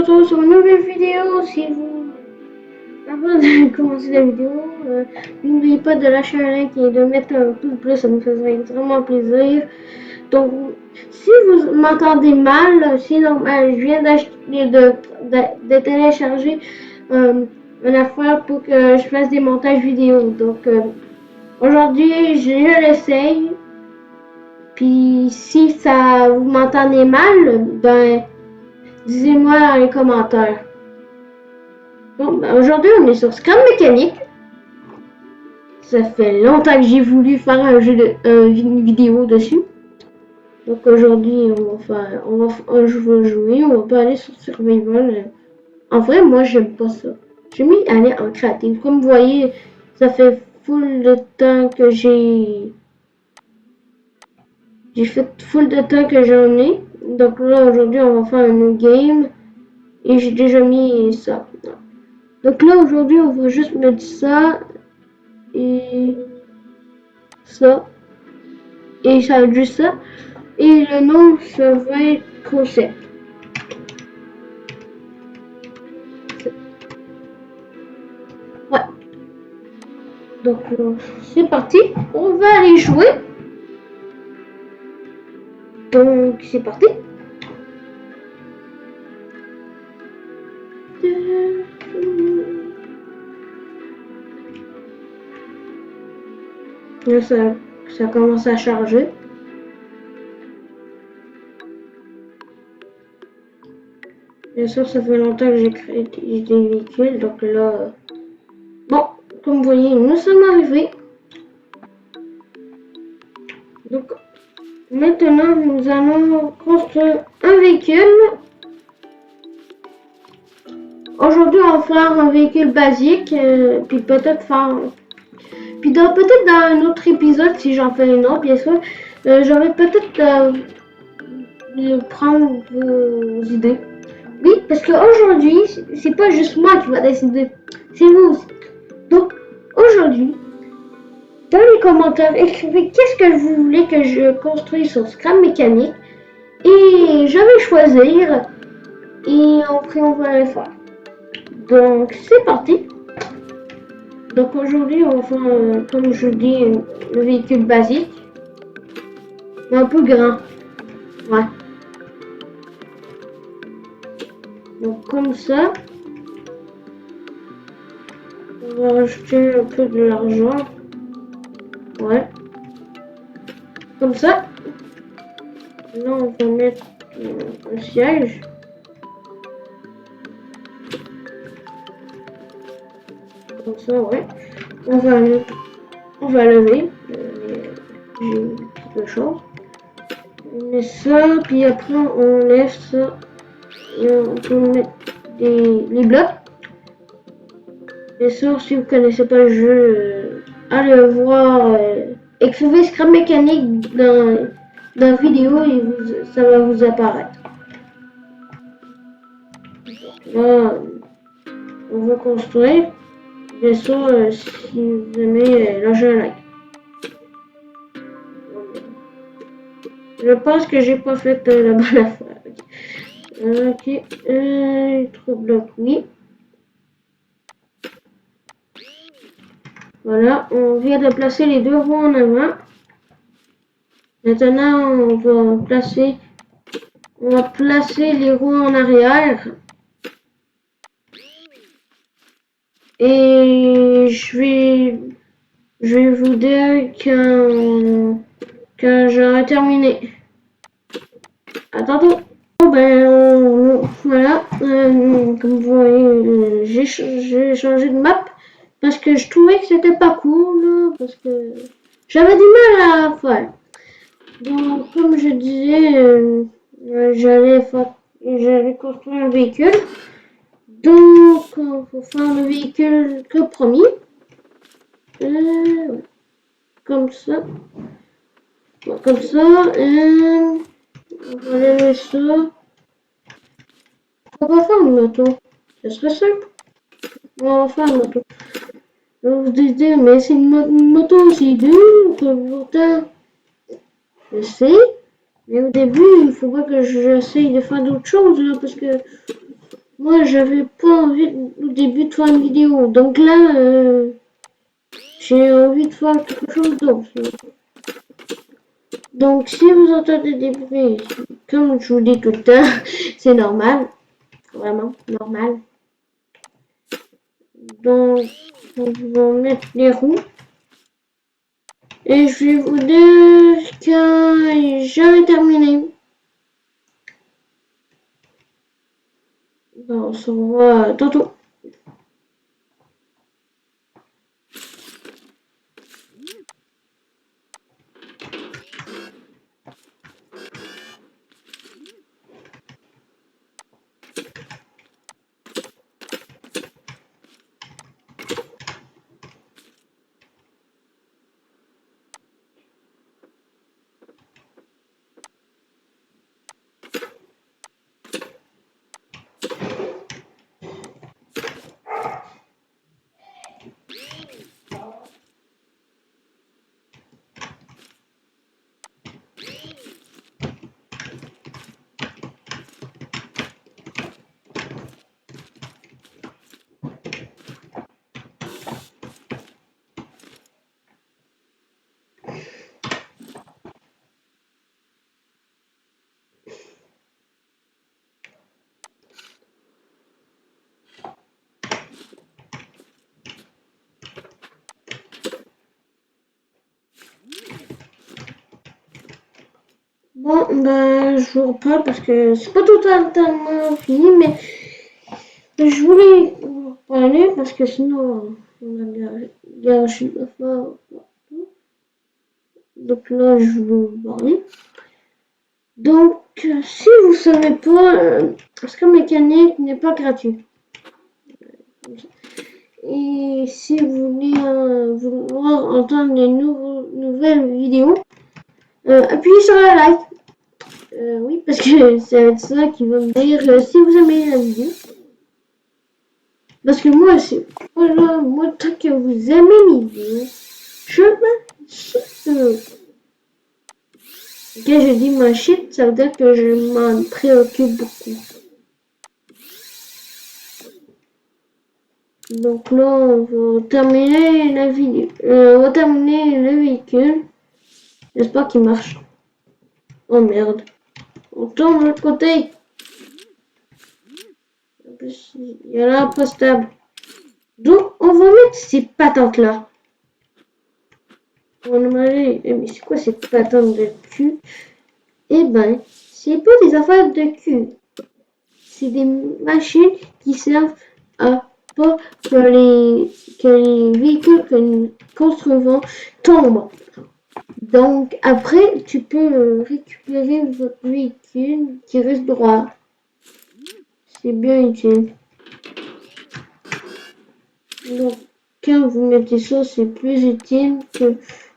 retrouve sur une nouvelle vidéo. Si vous, avant de commencer la vidéo, n'oubliez pas de lâcher un like et de mettre un pouce bleu, ça me ferait vraiment plaisir. Donc, si vous m'entendez mal, c'est normal, je viens de télécharger une affaire pour que je fasse des montages vidéo. Donc, aujourd'hui, je l'essaye. Puis, si ça vous m'entendez mal, ben, dis-moi dans les commentaires. Bon, ben aujourd'hui, on est sur Scrum Mécanique. Ça fait longtemps que j'ai voulu faire une vidéo dessus. Donc aujourd'hui, je vais jouer, on va pas aller sur Survival. En vrai, moi, j'aime pas ça. J'ai mis aller en créatif. Comme vous voyez, ça fait full de temps que j'ai fait full de temps que j'en ai. Donc là, aujourd'hui, on va faire un new game. Et j'ai déjà mis ça. Donc là, aujourd'hui, on va juste mettre ça. Et ça. Et ça va être juste ça. Et le nom, ça va être concept. Ouais. Donc, c'est parti. On va aller jouer. Donc, c'est parti. Là, ça commence à charger. Bien sûr, ça fait longtemps que j'ai créé des véhicules. Donc là, bon, comme vous voyez, nous sommes arrivés. Donc, maintenant, nous allons construire un véhicule. Aujourd'hui, on va faire un véhicule basique, puis peut-être dans un autre épisode, si j'en fais un autre, bien sûr, j'aurais peut-être prendre vos idées. Oui, parce qu'aujourd'hui, c'est pas juste moi qui va décider, c'est vous aussi. Donc, aujourd'hui, dans les commentaires, écrivez qu'est-ce que vous voulez que je construise sur Scrum Mécanique, et je vais choisir, et après on va le faire. Donc, c'est parti. Donc aujourd'hui, on va faire, comme je dis, le véhicule basique. Un peu grand. Ouais. Donc comme ça. On va rajouter un peu de l'argent. Ouais. Comme ça. Là, on va mettre un siège. Comme ça, ouais. On va lever. J'ai une petite chose. On met ça, puis après on lève ça. Et on peut mettre les blocs. Bien sûr, si vous connaissez pas le jeu, allez voir. Écrivez Scrum Mécanique dans la vidéo et ça va vous apparaître. Là, on va construire. Bien sûr, si vous aimez, lâchez un like. Je pense que j'ai pas fait la bonne affaire. Ok, 3 blocs, oui. Voilà, on vient de placer les 2 roues en avant. Maintenant, on va placer les roues en arrière. Et je vais vous dire quand j'aurai terminé. Attendez. Ben voilà, comme vous voyez, j'ai changé de map parce que je trouvais que c'était pas cool, parce que j'avais du mal à faire. Donc comme je disais, j'allais construire un véhicule. Donc on va faire le véhicule que premier. Comme ça. Bon, comme ça. On va lever ça. On va faire une moto. Ça serait simple. On va faire une moto. Donc, vous dites, mais c'est une moto aussi dure que pourtant. Je sais. Mais au début, il faut pas que j'essaye de faire d'autres choses, là, parce que moi j'avais pas envie au début de faire une vidéo. Donc là, j'ai envie de faire quelque chose d'autre. Donc si vous entendez des bruits, comme je vous dis tout le temps, c'est normal. Vraiment, normal. Donc, je vais mettre les roues. Et je vais vous dire que j'avais terminé. Bon, on se revoit tantôt. Bon, ben, je vous reparle parce que c'est pas totalement fini, mais je voulais vous parler parce que sinon, on a gâché la fin. Donc là, je vais vous parler. Donc, si vous savez pas, Ascar Mécanique n'est pas gratuit. Et si vous voulez vouloir entendre des nouvelles vidéos, appuyez sur la like. Oui, parce que c'est ça qui va me dire si vous aimez la vidéo. Parce que moi, voilà, moi, tant que vous aimez mes vidéos, je m'achète. Quand je dis m'achète, ça veut dire que je m'en préoccupe beaucoup. Donc là, on va terminer la vidéo. On va terminer le véhicule. J'espère qu'il marche. Oh merde. On tourne de l'autre côté. En plus, il y a là pas stable. Donc, on va mettre ces patentes là. On va demander, mais c'est quoi ces patentes de cul? Eh ben, c'est pas des affaires de cul. C'est des machines qui servent à pas que les véhicules que nous construisons tombent. Donc, après, tu peux récupérer votre véhicule qui reste droit. C'est bien utile. Donc, quand vous mettez ça, c'est plus utile que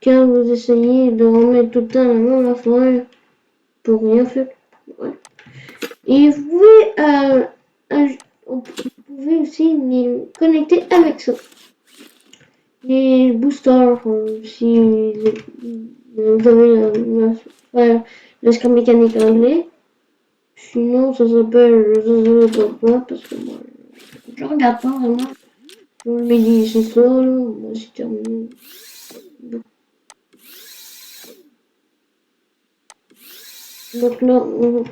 quand vous essayez de remettre tout le temps la même affaire pour rien faire. Ouais. Et vous pouvez aussi les connecter avec ça. Les boosters, si vous avez l'Ascar Mécanique anglais. Sinon, ça s'appelle, je sais pas quoi, parce que moi, je regarde pas vraiment. Je me dis, c'est ça, là, moi, c'est terminé. Donc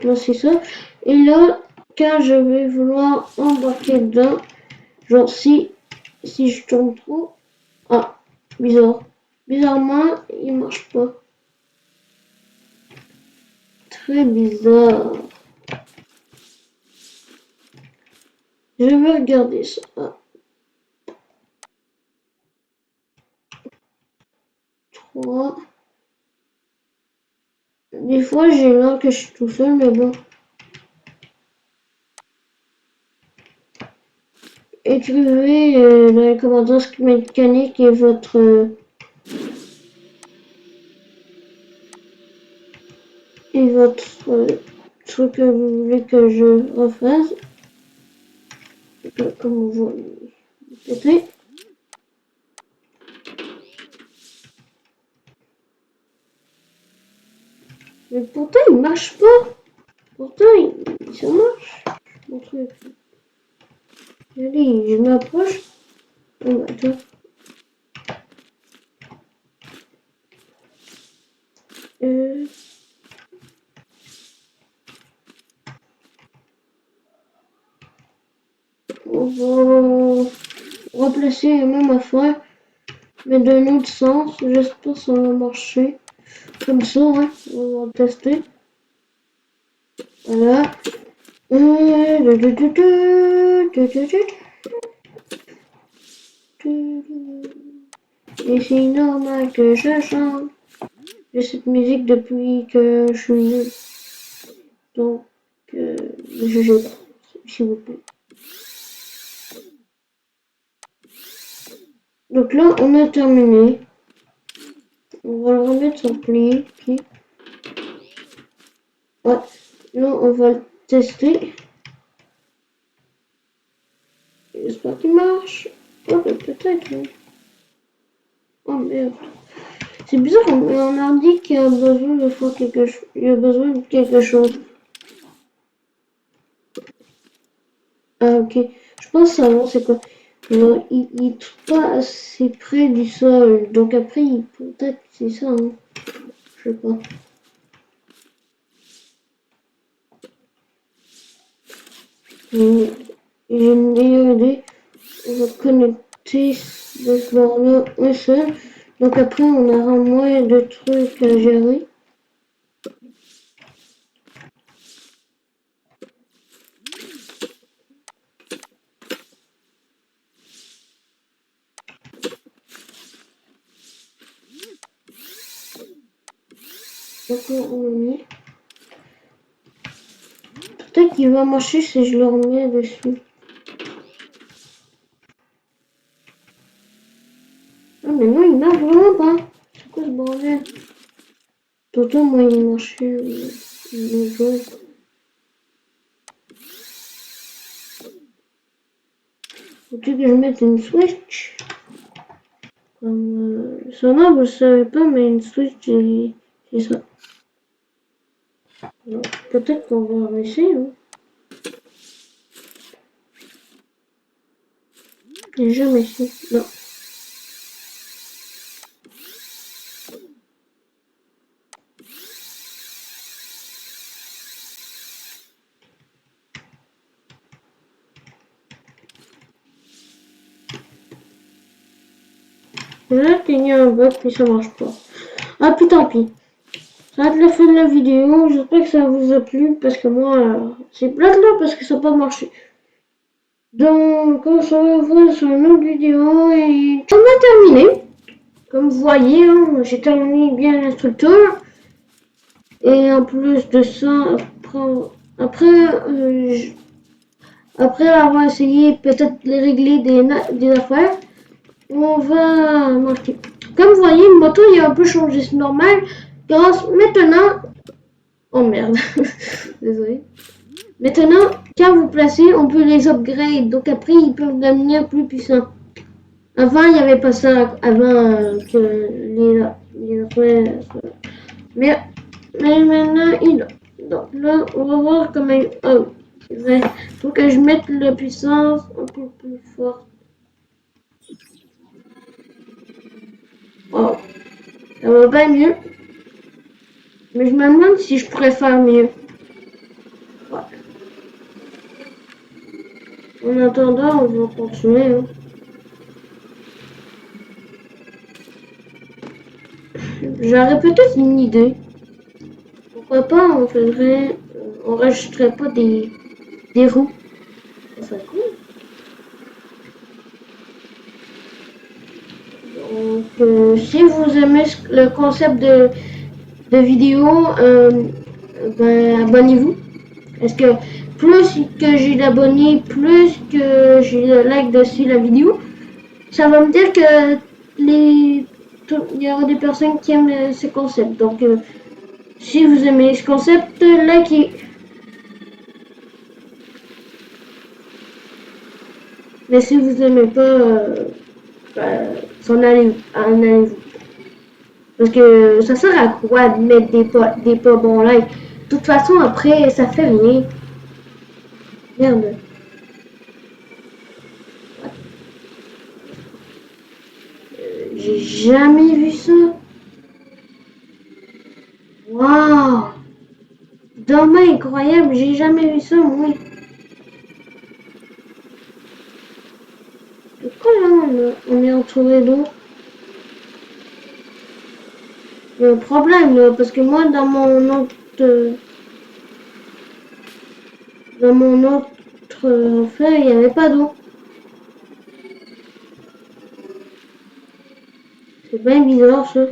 là c'est ça. Et là, quand je vais vouloir embarquer dedans, genre si je tourne trop, ah, bizarre. Bizarrement, il marche pas. Très bizarre. Je vais regarder ça. Ah, 3. Des fois, j'ai l'air que je suis tout seul, mais bon. Écrivez dans les commentaires ce mécanique est votre truc que vous voulez que je refasse. Comme vous répétez. Mais pourtant il marche pas. Pourtant ça marche. Mon truc. Allez, je m'approche. Oh, attends. On va replacer la même affaire, mais d'un autre sens. J'espère que ça va marcher. Comme ça, hein. On va tester. Voilà. Et c'est normal que je chante. J'ai cette musique depuis que je suis née. Donc, ne jugez pas, s'il vous plaît. Donc là, on a terminé. On va le remettre sur pli. Okay. Ouais. Là, on va le tester. J'espère qu'il marche. Oh, peut-être. Hein. Oh merde. C'est bizarre, on a dit qu'il y a besoin de faire quelque chose. Il y a besoin de quelque chose. Ah, ok. Je pense que ça va, c'est quoi? Il est pas assez près du sol. Donc après, peut-être c'est ça. Hein. Je sais pas. J'ai une meilleure idée. On va connecter ce bord-là un seul. Donc après, on aura moins de trucs à gérer. D'accord, on l'a mis. Peut-être qu'il va marcher si je le remets dessus. Ah mais non, il marche vraiment pas. C'est quoi ce bordel? Toto, moi, il marchait. Faut-il que je mette une switch? Comme ça, non, vous le savez pas, mais une switch, c'est ça. Peut-être qu'on va essayer. Hein. J'ai jamais essayé. Non. Là, il y a un bug, puis ça marche pas. Ah, puis tant pis. Ça va être la fin de la vidéo. J'espère que ça vous a plu, parce que moi, c'est plate là, parce que ça n'a pas marché. Donc, on se revoit sur une autre vidéo, et on a terminé. Comme vous voyez, hein, j'ai terminé bien l'instructeur. Et en plus de ça, après avoir essayé peut-être de régler des affaires, on va marquer. Comme vous voyez, le moteur il a un peu changé, c'est normal. Grâce maintenant. Oh merde, désolé. Maintenant, quand vous placez, on peut les upgrade. Donc après, ils peuvent devenir plus puissants. Avant, il n'y avait pas ça. Avant que les affaires. Mais maintenant, il a. Donc là, on va voir comment il. Oh, il faut que je mette la puissance un peu plus forte. Oh, ça va pas mieux. Mais je me demande si je pourrais faire mieux. Ouais. En attendant, on va continuer. Hein. J'aurais peut-être une idée. Pourquoi pas on rajouterait pas des roues. Ça serait cool. Donc, si vous aimez le concept de vidéo, ben, abonnez-vous. Parce que plus que j'ai d'abonnés, plus que j'ai de likes dessus la vidéo, ça va me dire que il y aura des personnes qui aiment ce concept. Donc, si vous aimez ce concept, likez. Mais si vous aimez pas, en allez-vous. Parce que ça sert à quoi de mettre des pas bons likes? De toute façon, après, ça fait rien. Merde. J'ai jamais vu ça. Waouh! Dommage incroyable, j'ai jamais vu ça, moi. Pourquoi là, on est entouré d'eau? Il y a un problème là, parce que moi, dans mon autre feuille, il n'y avait pas d'eau. C'est bien bizarre ça.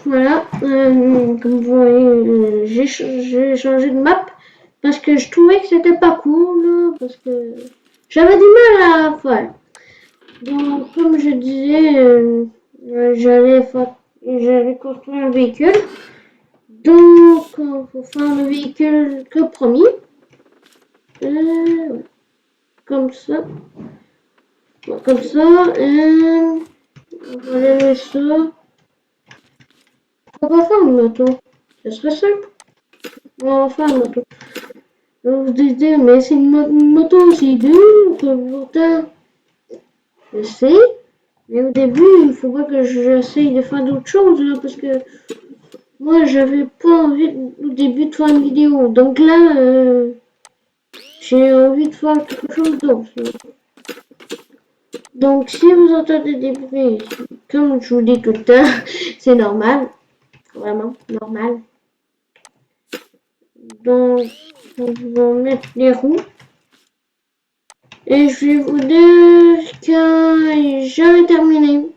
Voilà, comme vous voyez, j'ai changé de map parce que je trouvais que c'était pas cool, parce que j'avais du mal à faire. Donc, comme je disais, j'allais construire un véhicule. Donc, il faut faire le véhicule que promis. Ouais, comme ça. Ouais, comme ça. On va lever ça. On va faire une moto. Ce serait simple. On va faire une moto. Donc, vous dites, mais c'est une moto aussi dure que pourtant. Je sais. Mais au début, il faut pas que j'essaye de faire d'autres choses, là, parce que moi, j'avais pas envie au début de faire une vidéo. Donc là, j'ai envie de faire quelque chose d'autre. Donc, si vous entendez des bruits, comme je vous dis tout le temps, c'est normal. Vraiment, normal. Donc, on va mettre les roues. Et je vais vous dire que j'avais terminé.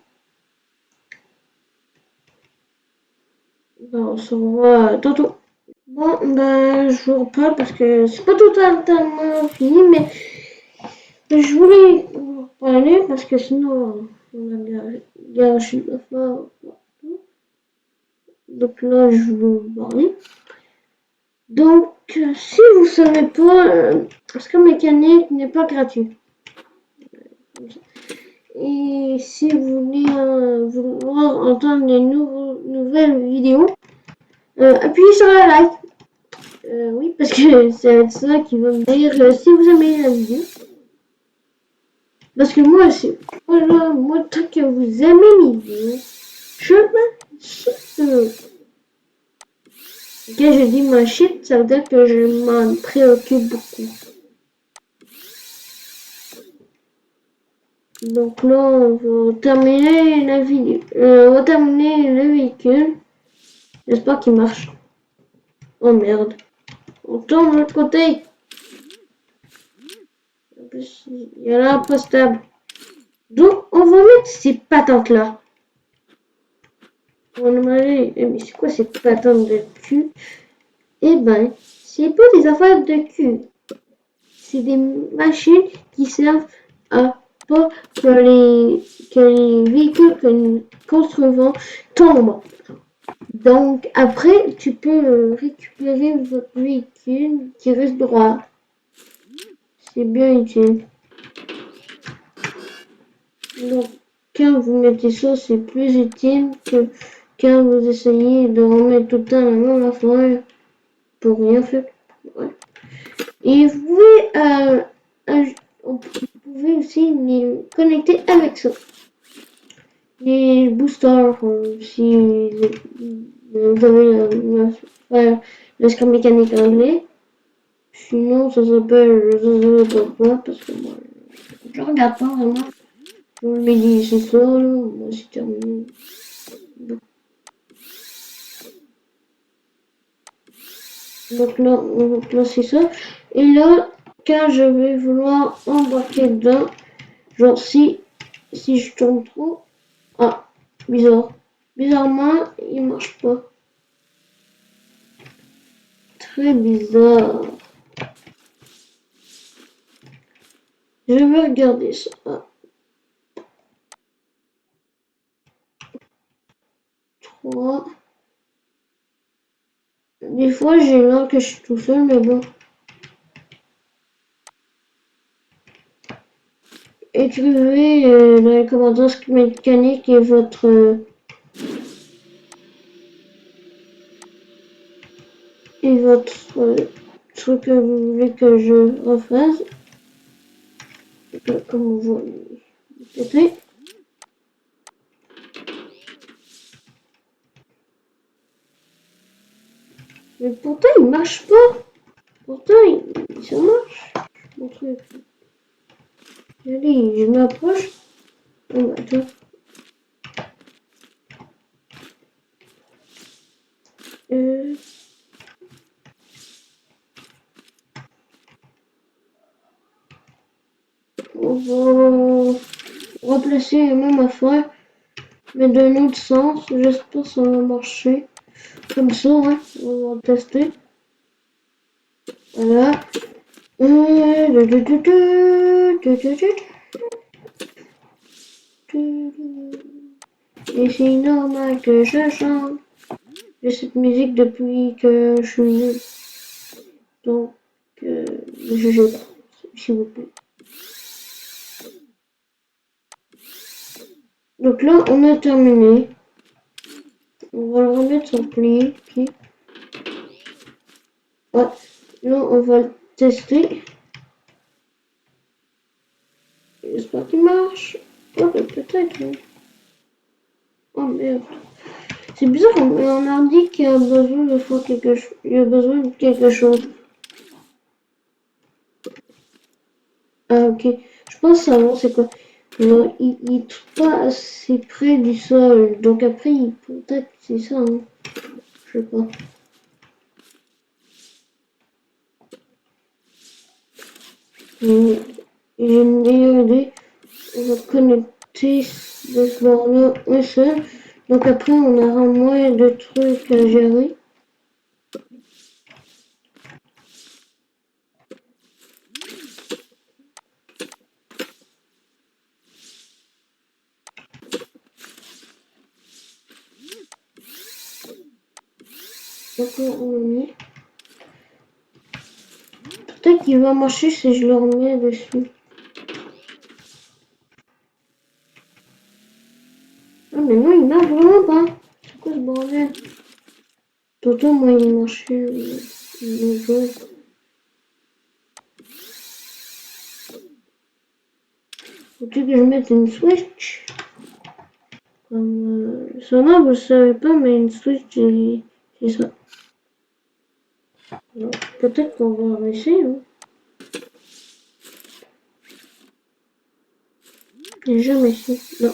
Ben, on se revoit tantôt. Bon, ben, je vous reparle parce que c'est pas totalement fini, mais je voulais vous parler parce que sinon, on a gâché la fin. Donc là, je vais vous parler. Donc, si vous savez pas, parce que mécanique n'est pas gratuit. Et si vous voulez vouloir entendre des nouvelles vidéos, appuyez sur la like. Oui, parce que c'est ça qui va me dire si vous aimez la vidéo. Parce que moi, voilà, moi, tant que vous aimez mes vidéos, je m'en shit. Quand je dis m'en shit, ça veut dire que je m'en préoccupe beaucoup. Donc là, on va terminer la vidéo. On va terminer le véhicule. J'espère qu'il marche. Oh merde. On tourne de l'autre côté. En plus, il y a là pas stable. Donc, on va mettre ces patentes là. On va demander, mais c'est quoi cette patente de cul? Eh ben, c'est pas des affaires de cul. C'est des machines qui servent à pas que les véhicules que nous construisons tombent. Donc, après, tu peux récupérer votre véhicule qui reste droit. C'est bien utile. Donc, quand vous mettez ça, c'est plus utile que quand vous essayez de remettre tout le temps la même affaire pour rien faire. Ouais. Et vous pouvez aussi les connecter avec ça. Les boosters, si vous avez le score mécanique anglais. Sinon, ça s'appelle, je sais pas quoi, parce que moi, je regarde pas vraiment. Je me dis, c'est ça, là, moi, c'est terminé. Donc là, on va placer ça. Et là, quand je vais vouloir embarquer dedans, genre si je tourne trop, ah, bizarre. Bizarrement, il marche pas. Très bizarre. Je vais regarder ça. Ah. 3. Des fois, j'ai l'air que je suis tout seul, mais bon. Écrivez dans les commentaires ce mécanique est votre truc que vous voulez que je refasse. Comme on voit, pété. Mais pourtant, il marche pas. Pourtant, ça marche. Mon truc. Allez, je m'approche. Oh, bah, attends. On va replacer la même affaire, mais d'un autre sens. J'espère que ça va marcher. Comme ça, hein. On va tester. Voilà. Et c'est normal que je chante. J'ai cette musique depuis que je suis née. Donc, je s'il vous plaît. Donc là, on a terminé. On va le remettre sur pli. Okay. Ouais. Là, on va le tester. J'espère qu'il marche. Oh, peut-être. Hein. Oh merde. C'est bizarre, on a dit qu'il y a besoin de faire quelque chose. Il y a besoin de quelque chose. Ah, ok. Je pense savoir c'est quoi. Alors, il est pas assez près du sol. Donc après, peut-être c'est ça. Hein. Je sais pas. J'ai une meilleure idée. On va connecter de ce bord-là un seul. Donc après, on aura moins de trucs à gérer. D'accord, on l'a mis. Peut-être qu'il va marcher si je le remets dessus. Ah mais non, il marche vraiment pas. C'est quoi ce bordel? Pourtant, moi, il marchait le jeu. Faut-il que je mette une Switch? Comme ça, vous le savez pas, mais une Switch, c'est ça. Peut-être qu'on va essayer. Hein. J'ai jamais essayé. Non.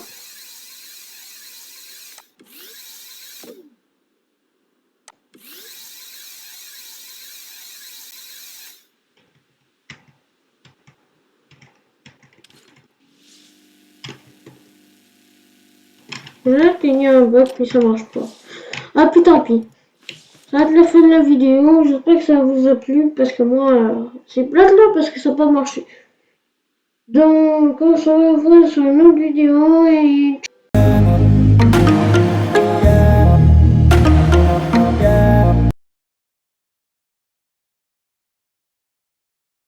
Là, il y a un bug, puis ça marche pas. Ah, puis tant pis. Ça va être la fin de la vidéo. J'espère que ça vous a plu, parce que moi, c'est plate là, parce que ça n'a pas marché. Donc, on se revoit sur une autre vidéo.